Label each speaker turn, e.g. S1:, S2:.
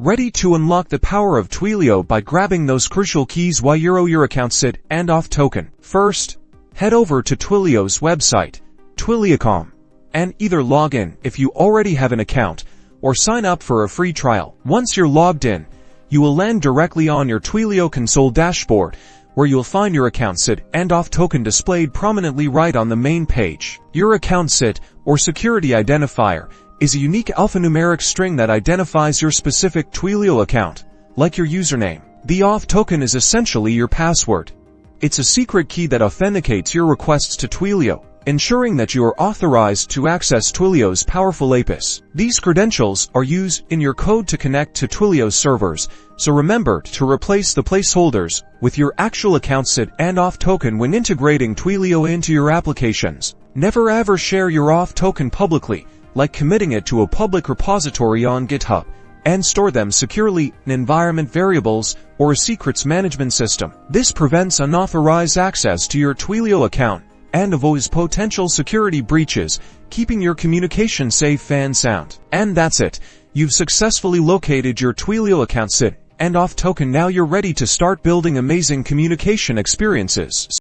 S1: Ready to unlock the power of Twilio by grabbing those crucial keys while your account SID and Auth token. First, head over to Twilio's website, twilio.com, and either log in if you already have an account or sign up for a free trial. Once you're logged in, you will land directly on your Twilio console dashboard, where you'll find your account SID and Auth token displayed prominently right on the main page. Your account SID, or security identifier, is a unique alphanumeric string that identifies your specific Twilio account, like your username. The Auth token is essentially your password. It's a secret key that authenticates your requests to Twilio, ensuring that you are authorized to access Twilio's powerful APIs. These credentials are used in your code to connect to Twilio's servers, so remember to replace the placeholders with your actual account SID and Auth token when integrating Twilio into your applications. Never ever share your Auth token publicly, like committing it to a public repository on GitHub, and store them securely in environment variables or a secrets management system. This prevents unauthorized access to your Twilio account and avoids potential security breaches, keeping your communication safe and sound. And that's it. You've successfully located your Twilio account SID and Auth token. Now you're ready to start building amazing communication experiences.